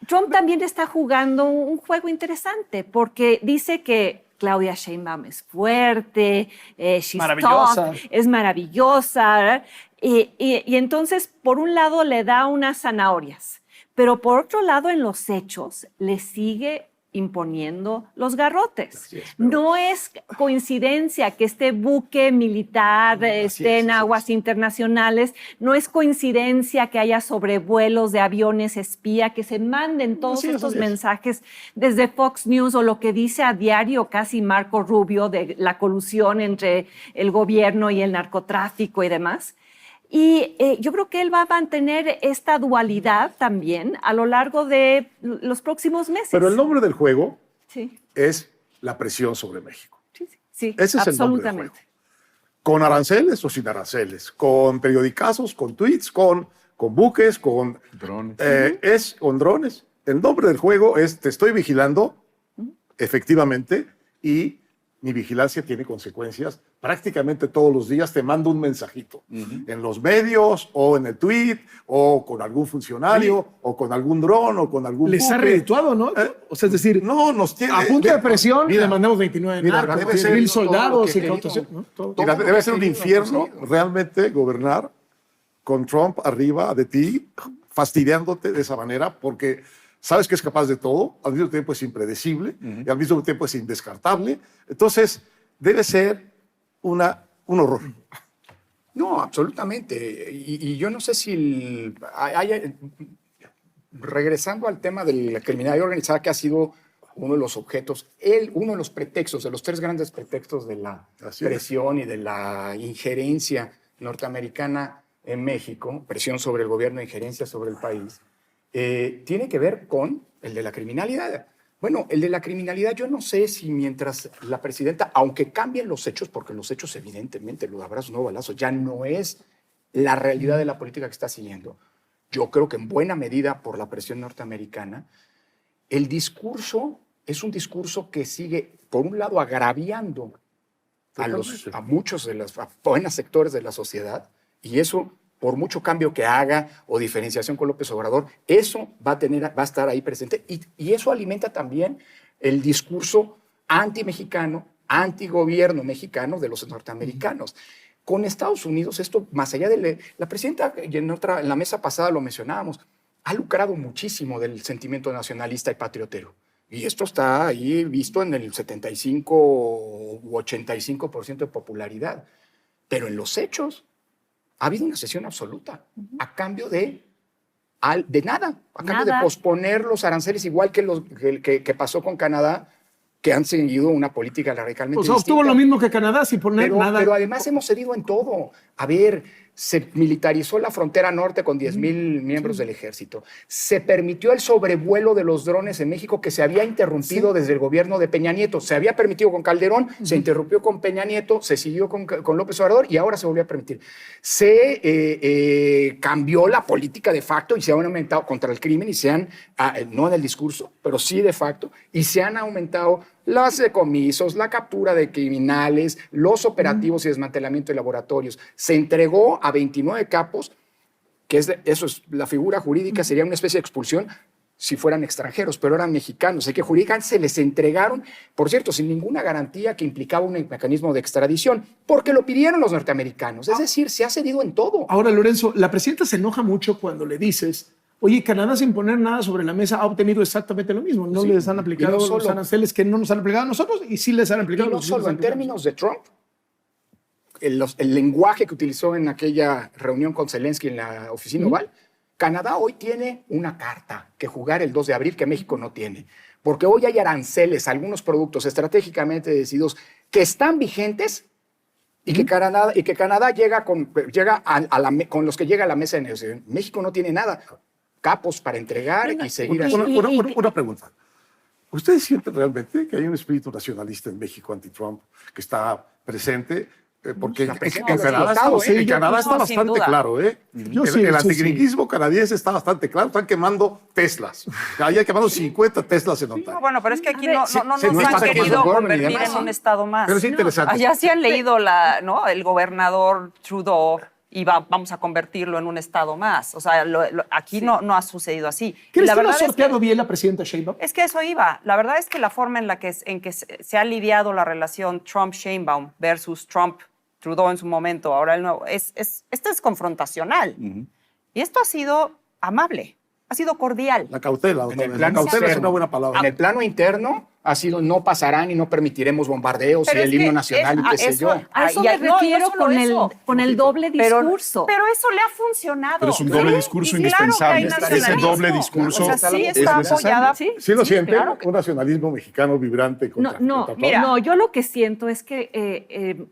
Trump también está jugando un juego interesante porque dice que Claudia Sheinbaum es fuerte, she's Maravillosa. tough, es maravillosa, ¿verdad? Y entonces, por un lado, le da unas zanahorias, pero por otro lado, en los hechos, le sigue imponiendo los garrotes. No es coincidencia que este buque militar esté en aguas internacionales, no es coincidencia que haya sobrevuelos de aviones espía, que se manden todos estos mensajes desde Fox News o lo que dice a diario casi Marco Rubio de la colusión entre el gobierno y el narcotráfico y demás. Y yo creo que él va a mantener esta dualidad también a lo largo de los próximos meses. Pero el nombre del juego Sí, es la presión sobre México. sí, Ese es el nombre del absolutamente. juego. Con aranceles o sin aranceles, con periodicazos, con tweets, con buques, con Drones. es con drones. El nombre del juego es te estoy vigilando, efectivamente, y mi vigilancia tiene consecuencias. Prácticamente todos los días te mando un mensajito en los medios o en el tweet o con algún funcionario o con algún dron o con algún Les ha buque. redituado, ¿no? O sea, es decir, No, nos tiene... a punto de presión Mira, le mandamos 29 mira, narcos, debe ser 1000 todo lo soldados que y he cautación, querido. ¿no? Todo. Mira, Todo debe lo ser que un he querido, infierno pues, realmente gobernar con Trump arriba de ti, fastidiándote de esa manera, porque sabes que es capaz de todo, al mismo tiempo es impredecible y al mismo tiempo es indescartable. Entonces, debe ser un horror. No, absolutamente. Y yo no sé si regresando al tema de la criminalidad organizada, que ha sido uno de los objetos, uno de los pretextos, de los tres grandes pretextos de la Así es. presión y de la injerencia norteamericana en México, presión sobre el gobierno, injerencia sobre el país, tiene que ver con el de la criminalidad. Bueno, el de la criminalidad, yo no sé si mientras la presidenta, aunque cambien los hechos, porque los hechos evidentemente, los abrazos no balazos, ya no es la realidad de la política que está siguiendo. Yo creo que en buena medida por la presión norteamericana, el discurso es un discurso que sigue, por un lado, agraviando a muchos de los buenos sectores de la sociedad, y eso, por mucho cambio que haga o diferenciación con López Obrador, eso va a estar ahí presente, y eso alimenta también el discurso anti-mexicano, anti-gobierno mexicano de los norteamericanos. Con Estados Unidos, esto más allá de la presidenta, en la mesa pasada lo mencionábamos, ha lucrado muchísimo del sentimiento nacionalista y patriotero. Y esto está ahí visto en el 75 u 85% de popularidad. Pero en los hechos ha habido una cesión absoluta a cambio de nada, a cambio de posponer los aranceles, igual que pasó con Canadá, que han seguido una política radicalmente O sea, distinta. obtuvo lo mismo que Canadá sin poner nada. Pero además hemos cedido en todo. A ver, se militarizó la frontera norte con 10,000 miembros del ejército. Se permitió el sobrevuelo de los drones en México, que se había interrumpido desde el gobierno de Peña Nieto. Se había permitido con Calderón, se interrumpió con Peña Nieto, se siguió con López Obrador y ahora se volvió a permitir. Se cambió la política de facto y se han aumentado contra el crimen y se han, no en el discurso, pero sí de facto, y se han aumentado los decomisos, la captura de criminales, los operativos y desmantelamiento de laboratorios. Se entregó a 29 capos, que eso es la figura jurídica, sería una especie de expulsión si fueran extranjeros, pero eran mexicanos. Así que jurídicamente se les entregaron, por cierto, sin ninguna garantía que implicaba un mecanismo de extradición, porque lo pidieron los norteamericanos. Es decir, se ha cedido en todo. Ahora, Lorenzo, la presidenta se enoja mucho cuando le dices, oye, Canadá sin poner nada sobre la mesa ha obtenido exactamente lo mismo. No les han aplicado los aranceles que no nos han aplicado a nosotros y sí les han aplicado Y no los solo en términos de Trump, el lenguaje que utilizó en aquella reunión con Zelensky en la oficina Oval, Canadá hoy tiene una carta que jugar el 2 de abril que México no tiene, porque hoy hay aranceles a algunos productos estratégicamente decididos que están vigentes y que Canadá llega con los que llega a la mesa de negociación. México no tiene nada, capos para entregar y seguir así. Una pregunta. ¿Ustedes sienten realmente que hay un espíritu nacionalista en México anti-Trump que está presente? Porque en Canadá está bastante claro, ¿eh? El antigringuismo canadiense está bastante claro. Están quemando Teslas. Ya quemando 50 Teslas en Ontario. No, bueno, pero es que aquí no nos no han pasa querido con convertir demás, en un estado más. Pero es interesante. Allá sí han leído el gobernador Trudeau y vamos a convertirlo en un estado más. O sea, aquí no ha sucedido así. ¿Crees La que lo ha verdad es sorteado bien la presidenta Sheinbaum? Es que eso iba. La verdad es que la forma en que se ha lidiado la relación Trump-Sheinbaum versus Trump-Trudeau en su momento, ahora el nuevo, esto es confrontacional. Y esto ha sido amable, ha sido cordial. La cautela. La cautela es una buena palabra. En el plano interno ha sido no pasarán y no permitiremos bombardeos Pero y es el himno que nacional y qué sé yo. A eso Y me no refiero solo con el doble discurso. Pero eso le ha funcionado. Pero es un doble discurso indispensable. Ese doble discurso o sea, sí es está necesario. apoyada. ¿Sí lo sienten? claro que- Un nacionalismo mexicano vibrante contra Trump. No, yo lo que siento es que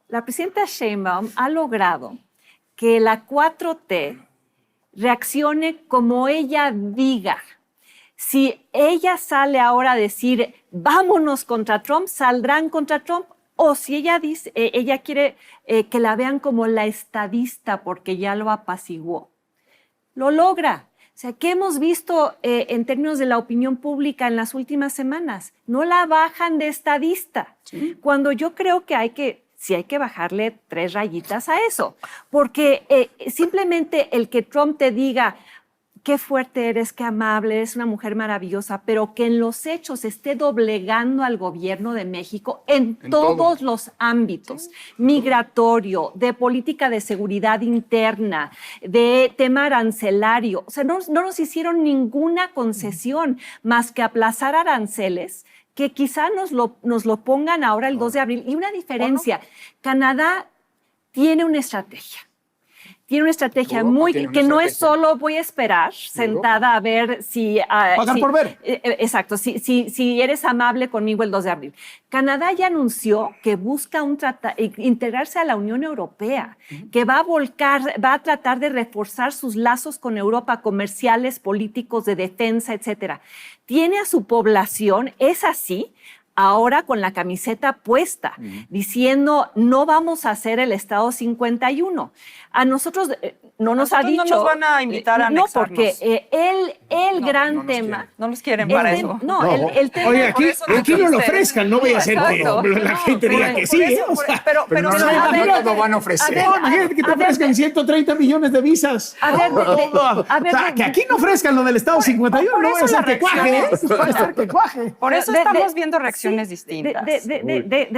la presidenta Sheinbaum ha logrado que la 4T reaccione como ella diga. Si ella sale ahora a decir vámonos contra Trump, saldrán contra Trump, o si ella dice, ella quiere que la vean como la estadista porque ya lo apaciguó. Lo logra. O sea, ¿qué hemos visto en términos de la opinión pública en las últimas semanas? No la bajan de estadista. Sí. Cuando yo creo que sí hay que bajarle 3 rayitas a eso. Porque simplemente el que Trump te diga qué fuerte eres, qué amable, eres una mujer maravillosa, pero que en los hechos esté doblegando al gobierno de México en todos los ámbitos, migratorio, de política de seguridad interna, de tema arancelario. O sea, no nos hicieron ninguna concesión más que aplazar aranceles que quizá nos lo pongan ahora el 2 de abril. Y una diferencia, Canadá tiene una estrategia. Tiene una estrategia que no es solo voy a esperar sentada a ver si... Pagar por ver. Exacto, si eres amable conmigo el 2 de abril. Canadá ya anunció que busca integrarse a la Unión Europea, que va a tratar de reforzar sus lazos con Europa, comerciales, políticos, de defensa, etcétera. Tiene a su población, es así, ahora con la camiseta puesta, diciendo no vamos a hacer el Estado 51. A nosotros no nos ha dicho... No nos van a invitar a anexarnos. No, porque el gran tema... No nos quieren para eso. El tema... Oye, aquí no lo ofrezcan, no voy a hacer que la gente diga que sí. Pero no lo van a ofrecer. Imagínate que te ofrezcan 130 millones de visas. Que aquí no ofrezcan lo del Estado 51, no voy a hacer que cuaje. Por eso estamos viendo reacciones distintas.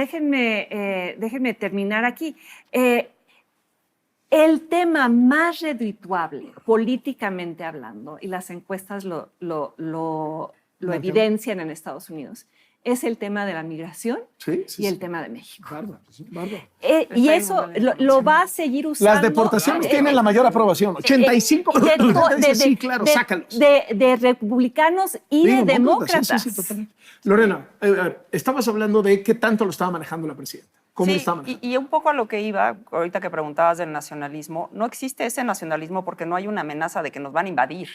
Déjenme terminar aquí. El tema más redituable, políticamente hablando, y las encuestas lo evidencian en Estados Unidos, es el tema de la migración y el tema de México. Y eso lo va a seguir usando. Las deportaciones tienen la mayor aprobación, 85%. Sí, claro, sácalos. De republicanos y de demócratas. Sí, totalmente. Lorena, estabas hablando de qué tanto lo estaba manejando la presidenta. ¿Cómo lo estaba manejando? Y un poco a lo que iba, ahorita que preguntabas del nacionalismo, no existe ese nacionalismo porque no hay una amenaza de que nos van a invadir,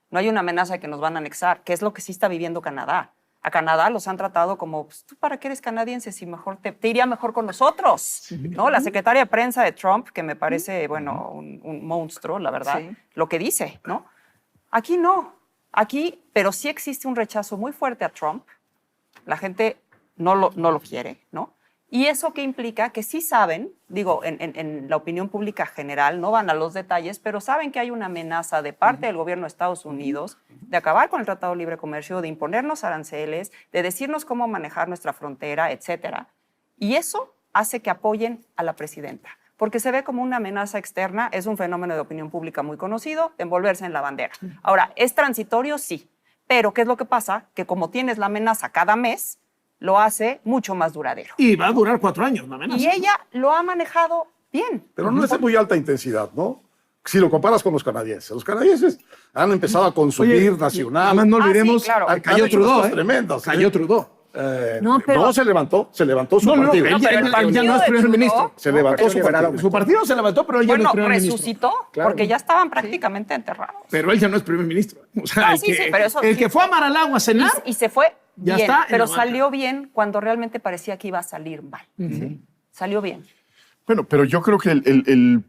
no hay una amenaza de que nos van a anexar, que es lo que sí está viviendo Canadá. A Canadá los han tratado como, pues, ¿tú para qué eres canadiense si mejor te iría mejor con nosotros? ¿No? La secretaria de prensa de Trump, que me parece, bueno, un monstruo, la verdad, lo que dice, ¿no? Aquí no. Aquí, pero sí existe un rechazo muy fuerte a Trump. La gente no lo quiere, ¿no? ¿Y eso qué implica? Que sí saben, digo, en la opinión pública general, no van a los detalles, pero saben que hay una amenaza de parte del gobierno de Estados Unidos de acabar con el Tratado de Libre Comercio, de imponernos aranceles, de decirnos cómo manejar nuestra frontera, etcétera. Y eso hace que apoyen a la presidenta, porque se ve como una amenaza externa, es un fenómeno de opinión pública muy conocido, de envolverse en la bandera. Ahora, ¿es transitorio? Sí, pero ¿qué es lo que pasa? Que como tienes la amenaza cada mes, lo hace mucho más duradero. Y va a durar 4 años, la amenaza. Y ella lo ha manejado bien. Pero no es de muy alta intensidad, ¿no? Si lo comparas con los canadienses han empezado a consumir nacional. Además, no Ah, sí, olvidemos, claro. cayó Han hecho Trudeau, cosas tremendas, Cayó Trudeau. No, pero- No, se levantó su partido. él ya, pero él el ya no es partido de primer Trudeau- ministro. Se levantó pero su liberaron. partido. Su partido se levantó, pero él ya no Bueno, es primer ministro. resucitó Claro. porque ya estaban prácticamente enterrados. Pero él ya no es primer ministro. O sea, No, el sí, sí, pero eso el sí. que fue a Mar-a-Lago a cenar, Y se fue Ya bien, está en pero la banca. salió bien cuando realmente parecía que iba a salir mal. Salió bien. Bueno, pero yo creo que el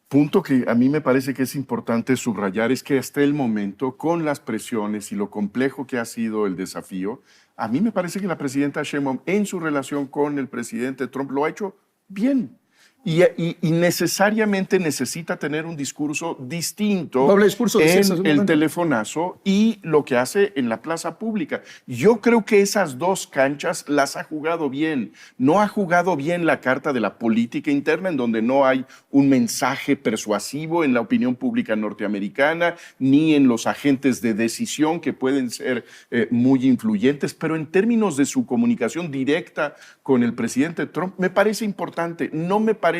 punto que a mí me parece que es importante subrayar es que hasta el momento, con las presiones y lo complejo que ha sido el desafío, a mí me parece que la presidenta Sheinbaum en su relación con el presidente Trump lo ha hecho bien. Y necesariamente necesita tener un discurso distinto Doble discurso, en decías hace un el momento. telefonazo y lo que hace en la plaza pública. Yo creo que esas dos canchas las ha jugado bien. No ha jugado bien la carta de la política interna, en donde no hay un mensaje persuasivo en la opinión pública norteamericana, ni en los agentes de decisión que pueden ser muy influyentes, pero en términos de su comunicación directa con el presidente Trump, me parece importante. No me parece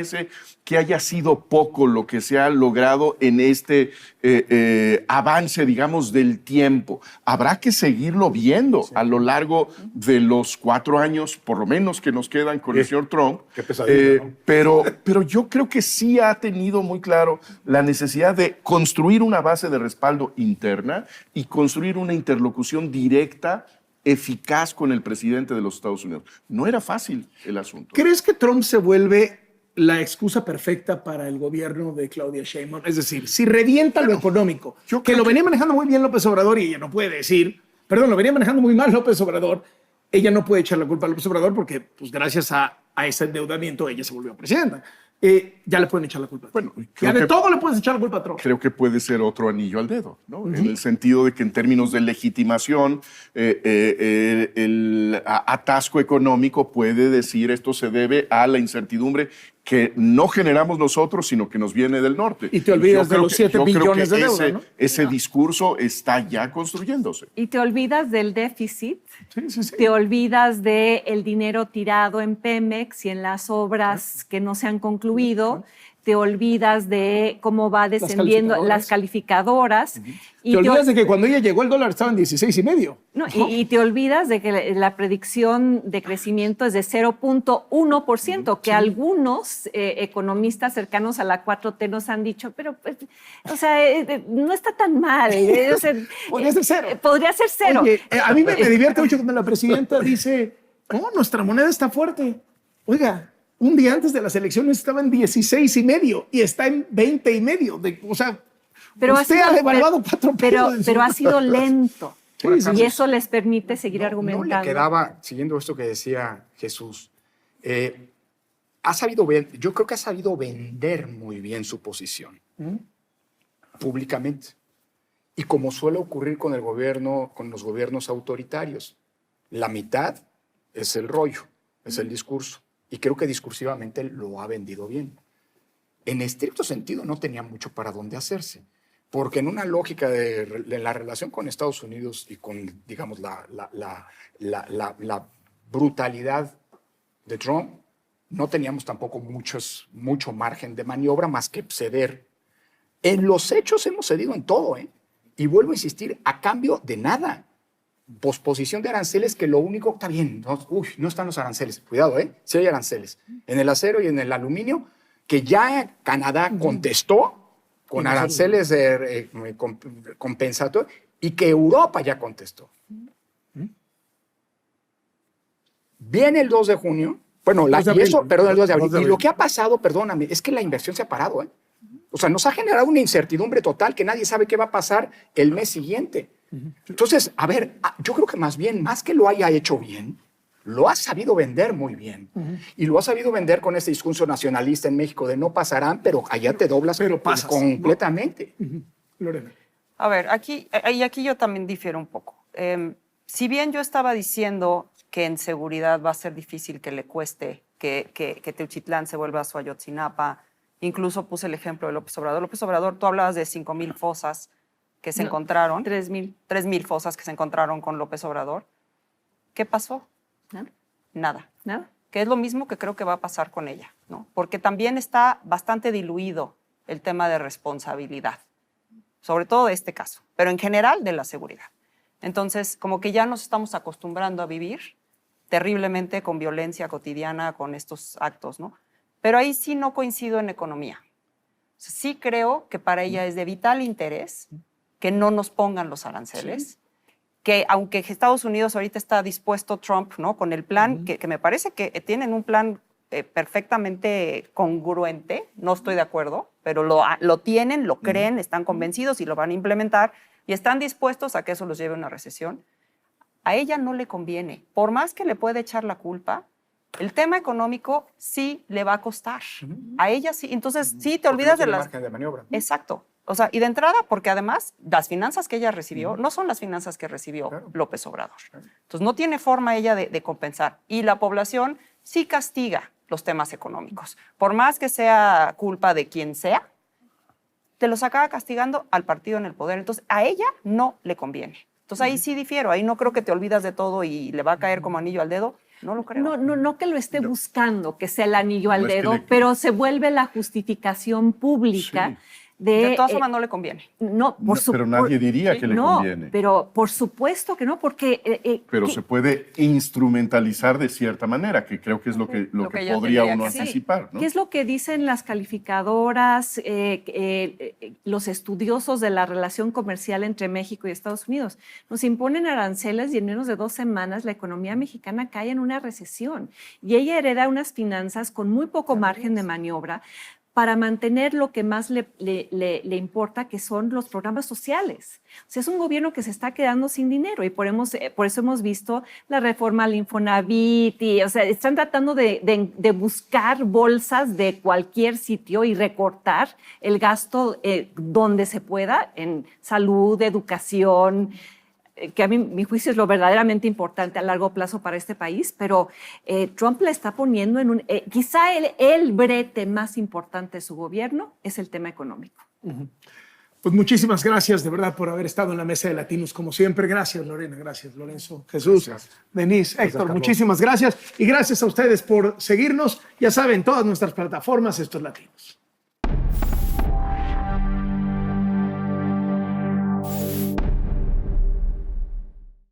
que haya sido poco lo que se ha logrado en este avance, digamos, del tiempo. Habrá que seguirlo viendo a lo largo de los 4 años, por lo menos, que nos quedan con el señor Trump. Qué pesadilla, ¿no? Pero yo creo que sí ha tenido muy claro la necesidad de construir una base de respaldo interna y construir una interlocución directa, eficaz con el presidente de los Estados Unidos. No era fácil el asunto. ¿Crees que Trump se vuelve la excusa perfecta para el gobierno de Claudia Sheinbaum? Es decir, si revienta lo económico, yo que creo lo que- venía manejando muy bien López Obrador y ella no puede decir, perdón, lo venía manejando muy mal López Obrador, ella no puede echar la culpa a López Obrador porque, pues, gracias a ese endeudamiento, ella se volvió presidenta. Ya le pueden echar la culpa. Bueno, ya creo de que- todo le puedes echar la culpa a Trump. Creo que puede ser otro anillo al dedo, ¿no? En el sentido de que en términos de legitimación, el atasco económico puede decir esto se debe a la incertidumbre que no generamos nosotros, sino que nos viene del norte. Y te olvidas Yo creo de los 7 yo creo billones que de deuda, ese, ¿no? ese discurso está ya construyéndose. Y te olvidas del déficit, Sí, sí, sí. te olvidas del dinero tirado en Pemex y en las obras que no se han concluido, te olvidas de cómo va descendiendo las calificadoras. Te olvidas de que cuando ella llegó el dólar estaba en 16.5. No, y te olvidas de que la predicción de crecimiento es de 0.1%, que algunos economistas cercanos a la 4T nos han dicho, pero, pues, o sea, no está tan mal. O sea, Podría ser cero. Podría ser cero. Oye, a mí me divierte mucho cuando la presidenta dice, oh, nuestra moneda está fuerte. Oiga, un día antes de las elecciones estaba en 16.5 y está en 20.5. O sea, usted ha devaluado 4 pesos. pero ha sido lento. Sí, sí, Y sí. eso les permite seguir argumentando. No le quedaba, siguiendo esto que decía Jesús, yo creo que ha sabido vender muy bien su posición públicamente. Y como suele ocurrir con el gobierno, con los gobiernos autoritarios, la mitad es el rollo, es el discurso. Y creo que discursivamente lo ha vendido bien. En estricto sentido no tenía mucho para dónde hacerse. Porque en una lógica de la relación con Estados Unidos y con, digamos, la brutalidad de Trump, no teníamos tampoco mucho margen de maniobra más que ceder. En los hechos hemos cedido en todo, ¿eh? Y vuelvo a insistir, a cambio de nada. Posposición de aranceles que lo único, está bien, no están los aranceles, cuidado, ¿eh? Sí hay aranceles. En el acero y en el aluminio, que ya Canadá contestó con aranceles compensatorios y que Europa ya contestó. Viene el 2 de junio, bueno, el 2 de abril, y lo que ha pasado, perdóname, es que la inversión se ha parado, ¿eh? O sea, nos ha generado una incertidumbre total que nadie sabe qué va a pasar el mes siguiente. Entonces, a ver, yo creo que más bien, más que lo haya hecho bien, lo ha sabido vender muy bien. Y lo ha sabido vender con este discurso nacionalista en México de no pasarán, pero allá te doblas Pero pasas, completamente. Lorena. A ver, aquí yo también difiero un poco. Si bien yo estaba diciendo que en seguridad va a ser difícil que le cueste que Teuchitlán se vuelva a su Ayotzinapa, incluso puse el ejemplo de López Obrador. López Obrador, tú hablabas de 5,000 fosas que se encontraron. 3,000. 3,000 fosas que se encontraron con López Obrador. ¿Qué pasó? Nada. Nada. Que es lo mismo que creo que va a pasar con ella, ¿no? Porque también está bastante diluido el tema de responsabilidad, sobre todo de este caso, pero en general de la seguridad. Entonces, como que ya nos estamos acostumbrando a vivir terriblemente con violencia cotidiana, con estos actos, ¿no? Pero ahí sí no coincido en economía. O sea, sí creo que para ella es de vital interés que no nos pongan los aranceles, que aunque Estados Unidos ahorita está dispuesto, Trump, ¿no? Con el plan, que me parece que tienen un plan perfectamente congruente, no estoy de acuerdo, pero lo tienen, lo creen, están convencidos y lo van a implementar y están dispuestos a que eso los lleve a una recesión. A ella no le conviene, por más que le pueda echar la culpa, el tema económico sí le va a costar. A ella sí, entonces sí te olvidas de las... margen de maniobra. Exacto. O sea, y de entrada, porque además las finanzas que ella recibió no son las finanzas que recibió López Obrador. Entonces no tiene forma ella de compensar. Y la población sí castiga los temas económicos. Por más que sea culpa de quien sea, te los acaba castigando al partido en el poder. Entonces a ella no le conviene. Entonces ahí sí difiero. Ahí no creo que te olvidas de todo y le va a caer como anillo al dedo. No lo creo. No que lo esté buscando, que sea el anillo al No es que dedo, le- pero se vuelve la justificación pública Sí. De todas formas no le conviene. no, por su- Pero nadie por- diría que le no, conviene. pero por supuesto que no, porque... Pero que- se puede instrumentalizar de cierta manera, que creo que es lo que Lo que ella podría tendría uno que hacer. anticipar, ¿no? ¿Qué es lo que dicen las calificadoras, los estudiosos de la relación comercial entre México y Estados Unidos? Nos imponen aranceles y en menos de 2 semanas la economía mexicana cae en una recesión. Y ella hereda unas finanzas con muy poco margen de maniobra para mantener lo que más le importa, que son los programas sociales. O sea, es un gobierno que se está quedando sin dinero y por eso hemos visto la reforma al Infonavit. O sea, están tratando de buscar bolsas de cualquier sitio y recortar el gasto donde se pueda en salud, educación, que a mí, mi juicio es lo verdaderamente importante a largo plazo para este país, pero Trump le está poniendo en un... quizá el brete más importante de su gobierno es el tema económico. Pues muchísimas gracias de verdad por haber estado en la mesa de Latinos, como siempre. Gracias, Lorena, gracias, Lorenzo, Jesús, Denise, Héctor, Carlos. muchísimas gracias. Y gracias a ustedes por seguirnos. Ya saben, todas nuestras plataformas, estos Latinos.